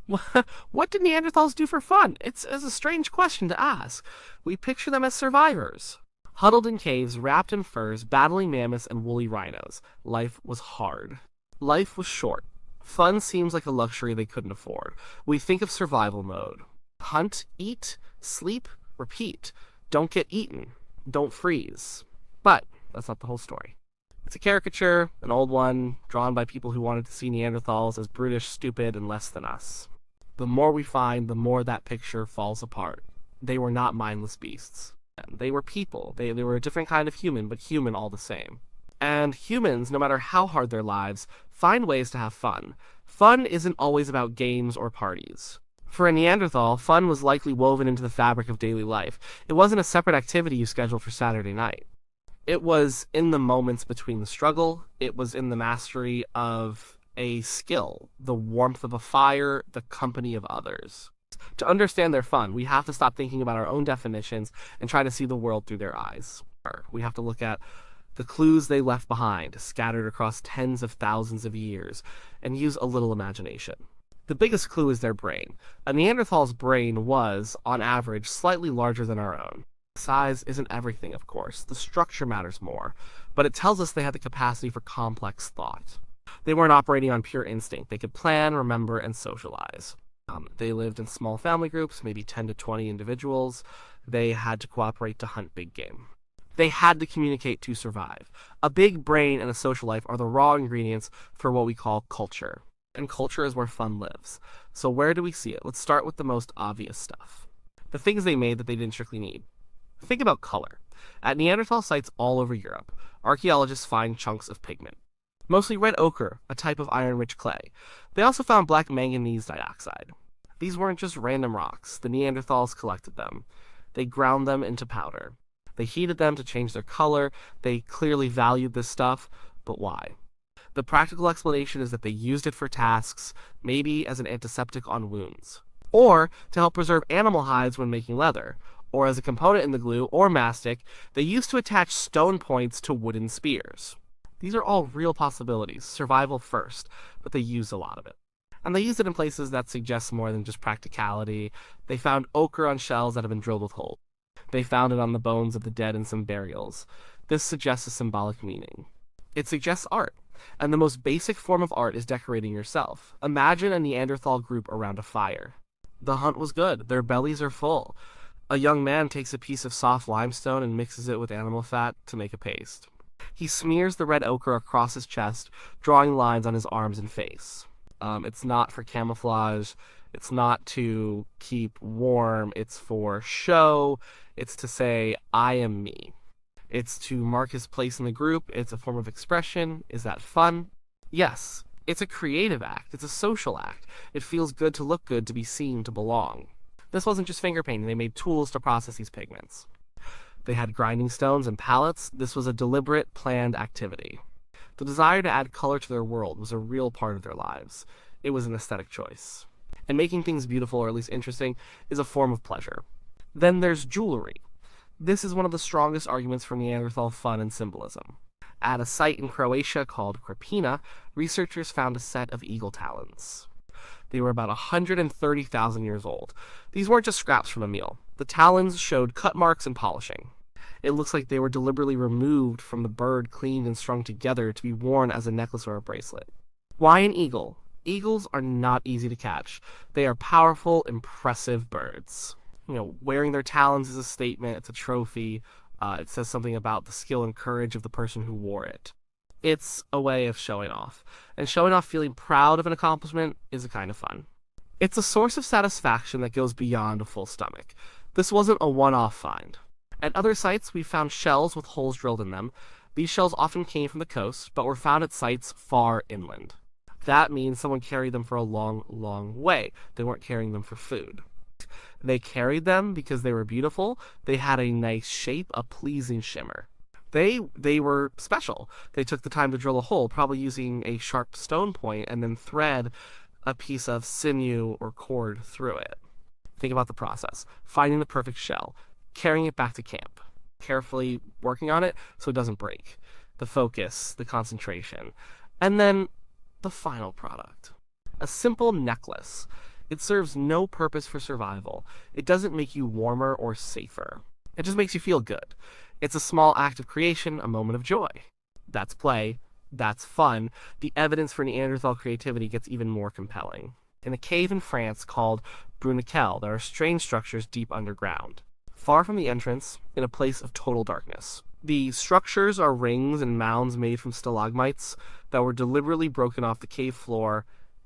What did Neanderthals do for fun? It's a strange question to ask. We picture them as survivors. Huddled in caves, wrapped in furs, battling mammoths and woolly rhinos. Life was hard. Life was short. Fun seems like a luxury they couldn't afford. We think of survival mode. Hunt, eat, sleep, repeat. Don't get eaten. Don't freeze. But that's not the whole story. It's a caricature, an old one, drawn by people who wanted to see Neanderthals as brutish, stupid, and less than us. The more we find, the more that picture falls apart. They were not mindless beasts. They were people. They were a different kind of human, but human all the same. And humans, no matter how hard their lives, find ways to have fun. Fun isn't always about games or parties. For a Neanderthal, fun was likely woven into the fabric of daily life. It wasn't a separate activity you scheduled for Saturday night. It was in the moments between the struggle, it was in the mastery of a skill, the warmth of a fire, the company of others. To understand their fun, we have to stop thinking about our own definitions and try to see the world through their eyes. We have to look at the clues they left behind, scattered across tens of thousands of years, and use a little imagination. The biggest clue is their brain. A Neanderthal's brain was, on average, slightly larger than our own. Size isn't everything, of course. The structure matters more, but it tells us they had the capacity for complex thought. They weren't operating on pure instinct. They could plan, remember, and socialize. They lived in small family groups, maybe 10 to 20 individuals. They had to cooperate to hunt big game. They had to communicate to survive. A big brain and a social life are the raw ingredients for what we call culture. And culture is where fun lives. So where do we see it? Let's start with the most obvious stuff. The things they made that they didn't strictly need. Think about color. At Neanderthal sites all over Europe, archaeologists find chunks of pigment. Mostly red ochre, a type of iron-rich clay. They also found black manganese dioxide. These weren't just random rocks. The Neanderthals collected them. They ground them into powder. They heated them to change their color. They clearly valued this stuff, but why? The practical explanation is that they used it for tasks, maybe as an antiseptic on wounds, or to help preserve animal hides when making leather, or as a component in the glue or mastic they used to attach stone points to wooden spears. These are all real possibilities, survival first, but they used a lot of it. And they used it in places that suggest more than just practicality. They found ochre on shells that have been drilled with holes. They found it on the bones of the dead in some burials. This suggests a symbolic meaning. It suggests art. And the most basic form of art is decorating yourself. Imagine a Neanderthal group around a fire. The hunt was good. Their bellies are full. A young man takes a piece of soft limestone and mixes it with animal fat to make a paste. He smears the red ochre across his chest, drawing lines on his arms and face. It's not for camouflage. It's not to keep warm. It's for show. It's to say, I am me. It's to mark his place in the group. It's a form of expression. Is that fun? Yes. It's a creative act. It's a social act. It feels good to look good, to be seen, to belong. This wasn't just finger painting. They made tools to process these pigments. They had grinding stones and palettes. This was a deliberate, planned activity. The desire to add color to their world was a real part of their lives. It was an aesthetic choice. And making things beautiful, or at least interesting, is a form of pleasure. Then there's jewelry. This is one of the strongest arguments for Neanderthal fun and symbolism. At a site in Croatia called Krapina, researchers found a set of eagle talons. They were about 130,000 years old. These weren't just scraps from a meal. The talons showed cut marks and polishing. It looks like they were deliberately removed from the bird, cleaned and strung together to be worn as a necklace or a bracelet. Why an eagle? Eagles are not easy to catch. They are powerful, impressive birds. Wearing their talons is a statement, it's a trophy. It says something about the skill and courage of the person who wore it. It's a way of showing off. And showing off feeling proud of an accomplishment is a kind of fun. It's a source of satisfaction that goes beyond a full stomach. This wasn't a one-off find. At other sites, we found shells with holes drilled in them. These shells often came from the coast, but were found at sites far inland. That means someone carried them for a long, long way. They weren't carrying them for food. They carried them because they were beautiful. They had a nice shape, a pleasing shimmer. They were special. They took the time to drill a hole, probably using a sharp stone point, and then thread a piece of sinew or cord through it. Think about the process. Finding the perfect shell, carrying it back to camp, carefully working on it so it doesn't break. The focus, the concentration. And then the final product. A simple necklace. It serves no purpose for survival. It doesn't make you warmer or safer. It just makes you feel good. It's a small act of creation, a moment of joy. That's play. That's fun. The evidence for Neanderthal creativity gets even more compelling. In a cave in France called Bruniquel, there are strange structures deep underground. Far from the entrance, in a place of total darkness. The structures are rings and mounds made from stalagmites that were deliberately broken off the cave floor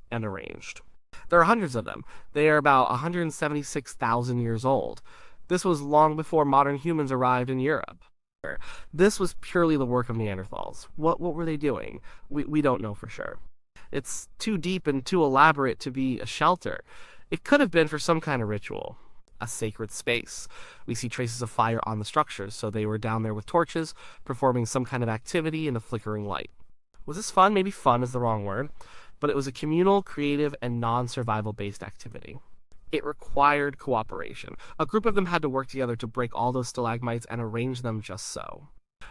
and arranged. There are hundreds of them. They are about 176,000 years old. This was long before modern humans arrived in Europe. This was purely the work of Neanderthals. What were they doing? We don't know for sure. It's too deep and too elaborate to be a shelter. It could have been for some kind of ritual. A sacred space. We see traces of fire on the structures, so they were down there with torches, performing some kind of activity in the flickering light. Was this fun? Maybe fun is the wrong word, but it was a communal, creative, and non-survival based activity. It required cooperation. A group of them had to work together to break all those stalagmites and arrange them just so.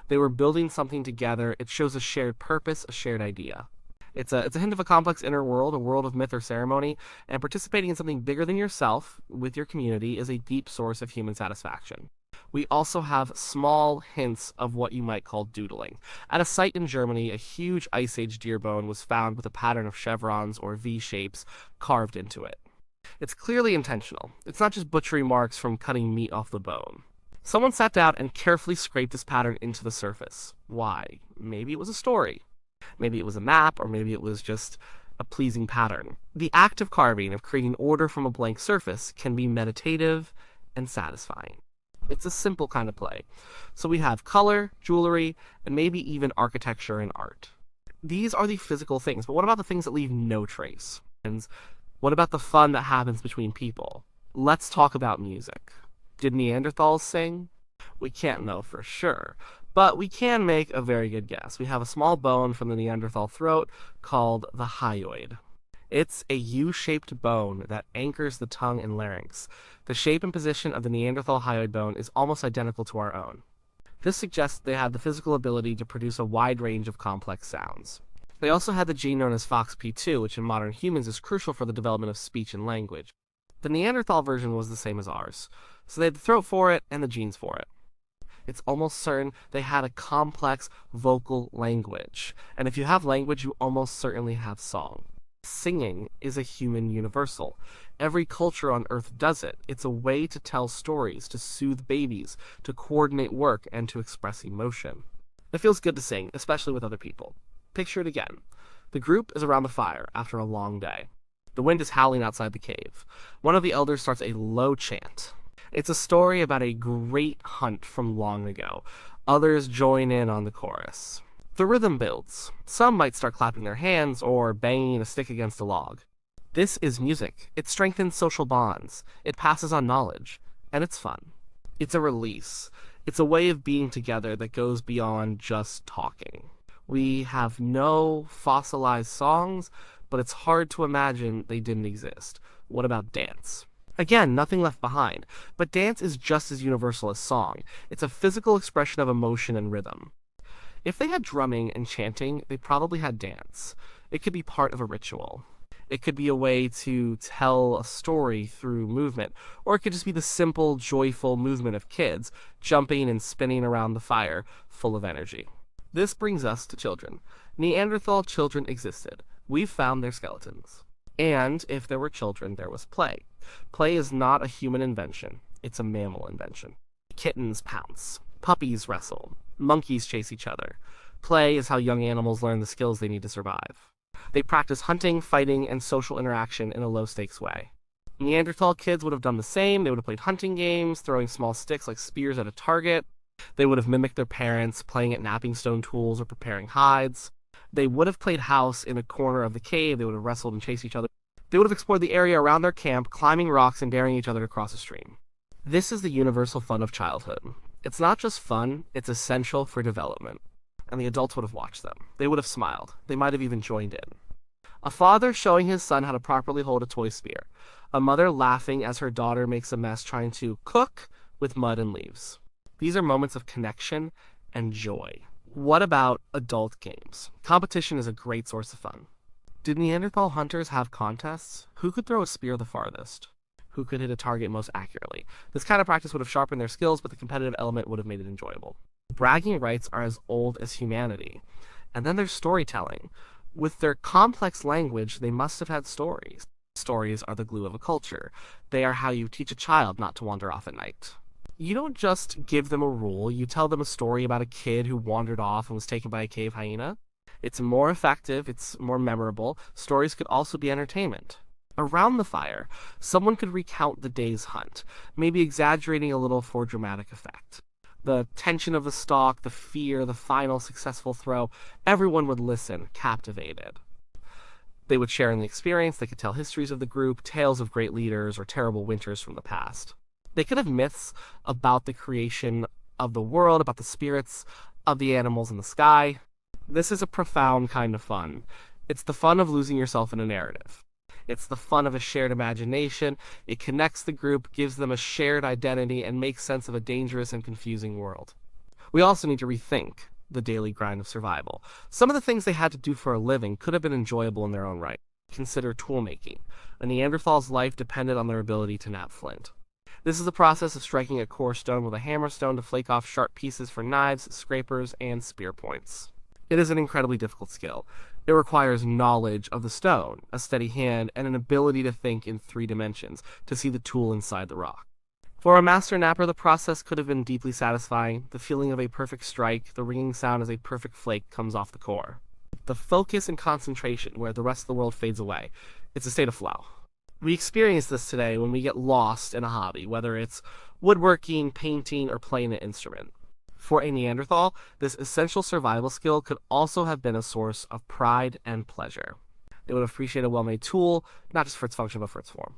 They were building something together. It shows a shared purpose, a shared idea. It's a hint of a complex inner world, a world of myth or ceremony, and participating in something bigger than yourself with your community is a deep source of human satisfaction. We also have small hints of what you might call doodling. At a site in Germany, a huge Ice Age deer bone was found with a pattern of chevrons or V shapes carved into it. It's clearly intentional. It's not just butchery marks from cutting meat off the bone. Someone sat down and carefully scraped this pattern into the surface. Why? Maybe it was a story. Maybe it was a map, or maybe it was just a pleasing pattern. The act of carving, of creating order from a blank surface, can be meditative and satisfying. It's a simple kind of play. So we have color, jewelry, and maybe even architecture and art. These are the physical things, but what about the things that leave no trace? And what about the fun that happens between people? Let's talk about music. Did Neanderthals sing? We can't know for sure, but we can make a very good guess. We have a small bone from the Neanderthal throat called the hyoid. It's a U-shaped bone that anchors the tongue and larynx. The shape and position of the Neanderthal hyoid bone is almost identical to our own. This suggests they had the physical ability to produce a wide range of complex sounds. They also had the gene known as FOXP2, which in modern humans is crucial for the development of speech and language. The Neanderthal version was the same as ours, so they had the throat for it and the genes for it. It's almost certain they had a complex vocal language, and if you have language, you almost certainly have song. Singing is a human universal. Every culture on Earth does it. It's a way to tell stories, to soothe babies, to coordinate work, and to express emotion. It feels good to sing, especially with other people. Picture it again. The group is around the fire after a long day. The wind is howling outside the cave. One of the elders starts a low chant. It's a story about a great hunt from long ago. Others join in on the chorus. The rhythm builds. Some might start clapping their hands or banging a stick against a log. This is music. It strengthens social bonds. It passes on knowledge. And it's fun. It's a release. It's a way of being together that goes beyond just talking. We have no fossilized songs, but it's hard to imagine they didn't exist. What about dance? Again, nothing left behind, but dance is just as universal as song. It's a physical expression of emotion and rhythm. If they had drumming and chanting, they probably had dance. It could be part of a ritual. It could be a way to tell a story through movement, or it could just be the simple, joyful movement of kids, jumping and spinning around the fire, full of energy. This brings us to children. Neanderthal children existed. We've found their skeletons. And if there were children, there was play. Play is not a human invention. It's a mammal invention. Kittens pounce. Puppies wrestle. Monkeys chase each other. Play is how young animals learn the skills they need to survive. They practice hunting, fighting, and social interaction in a low-stakes way. Neanderthal kids would have done the same. They would have played hunting games, throwing small sticks like spears at a target. They would have mimicked their parents, playing at napping stone tools or preparing hides. They would have played house in a corner of the cave. They would have wrestled and chased each other. They would have explored the area around their camp, climbing rocks and daring each other to cross a stream. This is the universal fun of childhood. It's not just fun, it's essential for development. And the adults would have watched them. They would have smiled. They might have even joined in. A father showing his son how to properly hold a toy spear. A mother laughing as her daughter makes a mess trying to cook with mud and leaves. These are moments of connection and joy. What about adult games? Competition is a great source of fun. Did Neanderthal hunters have contests? Who could throw a spear the farthest? Who could hit a target most accurately? This kind of practice would have sharpened their skills, but the competitive element would have made it enjoyable. Bragging rights are as old as humanity. And then there's storytelling. With their complex language, they must have had stories. Stories are the glue of a culture. They are how you teach a child not to wander off at night. You don't just give them a rule, you tell them a story about a kid who wandered off and was taken by a cave hyena. It's more effective, it's more memorable. Stories could also be entertainment. Around the fire, someone could recount the day's hunt, maybe exaggerating a little for dramatic effect. The tension of the stalk, the fear, the final successful throw, everyone would listen, captivated. They would share in the experience, they could tell histories of the group, tales of great leaders, or terrible winters from the past. They could have myths about the creation of the world, about the spirits of the animals in the sky. This is a profound kind of fun. It's the fun of losing yourself in a narrative. It's the fun of a shared imagination. It connects the group, gives them a shared identity, and makes sense of a dangerous and confusing world. We also need to rethink the daily grind of survival. Some of the things they had to do for a living could have been enjoyable in their own right. Consider tool making. A Neanderthal's life depended on their ability to knap flint. This is the process of striking a core stone with a hammer stone to flake off sharp pieces for knives, scrapers, and spear points. It is an incredibly difficult skill. It requires knowledge of the stone, a steady hand, and an ability to think in 3 dimensions, to see the tool inside the rock. For a master napper, the process could have been deeply satisfying, the feeling of a perfect strike, the ringing sound as a perfect flake comes off the core. The focus and concentration where the rest of the world fades away. It's a state of flow. We experience this today when we get lost in a hobby, whether it's woodworking, painting, or playing an instrument. For a Neanderthal, this essential survival skill could also have been a source of pride and pleasure. They would appreciate a well-made tool, not just for its function, but for its form.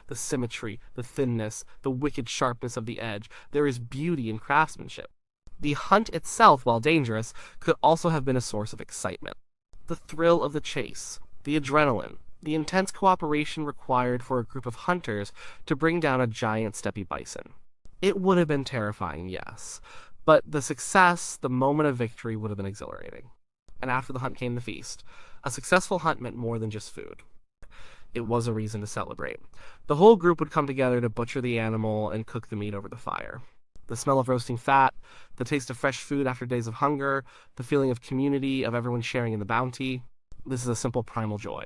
The symmetry, the thinness, the wicked sharpness of the edge, there is beauty in craftsmanship. The hunt itself, while dangerous, could also have been a source of excitement. The thrill of the chase, the adrenaline, the intense cooperation required for a group of hunters to bring down a giant steppe bison. It would have been terrifying, yes, but the success, the moment of victory, would have been exhilarating. And after the hunt came the feast. A successful hunt meant more than just food. It was a reason to celebrate. The whole group would come together to butcher the animal and cook the meat over the fire. The smell of roasting fat, the taste of fresh food after days of hunger, the feeling of community, of everyone sharing in the bounty. This is a simple primal joy.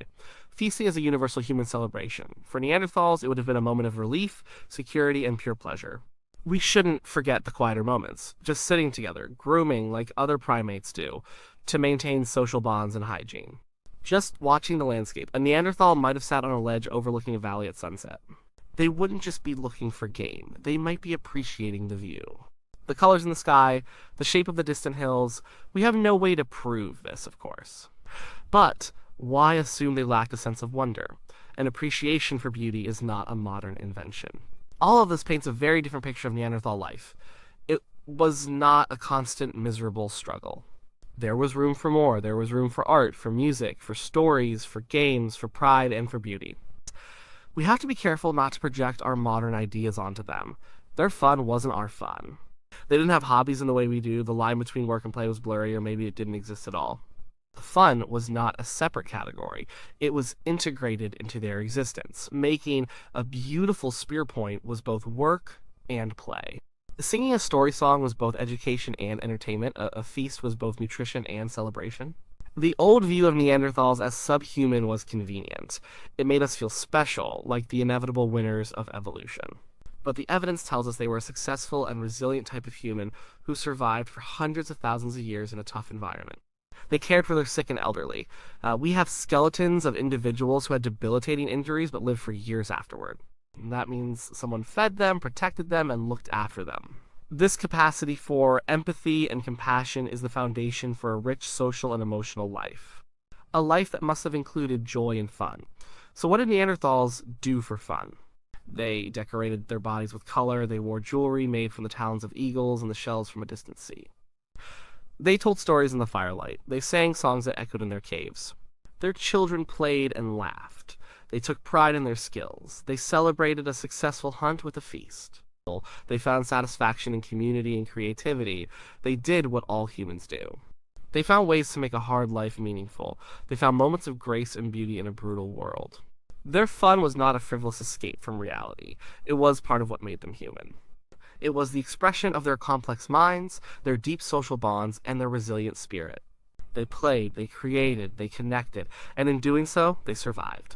Feasting is a universal human celebration. For Neanderthals, it would have been a moment of relief, security, and pure pleasure. We shouldn't forget the quieter moments, just sitting together, grooming like other primates do, to maintain social bonds and hygiene. Just watching the landscape, a Neanderthal might have sat on a ledge overlooking a valley at sunset. They wouldn't just be looking for game, they might be appreciating the view. The colors in the sky, the shape of the distant hills, we have no way to prove this, of course. But why assume they lacked a sense of wonder? An appreciation for beauty is not a modern invention. All of this paints a very different picture of Neanderthal life. It was not a constant, miserable struggle. There was room for more. There was room for art, for music, for stories, for games, for pride, and for beauty. We have to be careful not to project our modern ideas onto them. Their fun wasn't our fun. They didn't have hobbies in the way we do. The line between work and play was blurry, or maybe it didn't exist at all. Fun was not a separate category. It was integrated into their existence. Making a beautiful spear point was both work and play. Singing a story song was both education and entertainment. A feast was both nutrition and celebration. The old view of Neanderthals as subhuman was convenient. It made us feel special, like the inevitable winners of evolution. But the evidence tells us they were a successful and resilient type of human who survived for hundreds of thousands of years in a tough environment. They cared for their sick and elderly. We have skeletons of individuals who had debilitating injuries but lived for years afterward. And that means someone fed them, protected them, and looked after them. This capacity for empathy and compassion is the foundation for a rich social and emotional life. A life that must have included joy and fun. So what did Neanderthals do for fun? They decorated their bodies with color, they wore jewelry made from the talons of eagles and the shells from a distant sea. They told stories in the firelight. They sang songs that echoed in their caves. Their children played and laughed. They took pride in their skills. They celebrated a successful hunt with a feast. They found satisfaction in community and creativity. They did what all humans do. They found ways to make a hard life meaningful. They found moments of grace and beauty in a brutal world. Their fun was not a frivolous escape from reality. It was part of what made them human. It was the expression of their complex minds, their deep social bonds, and their resilient spirit. They played, they created, they connected, and in doing so, they survived.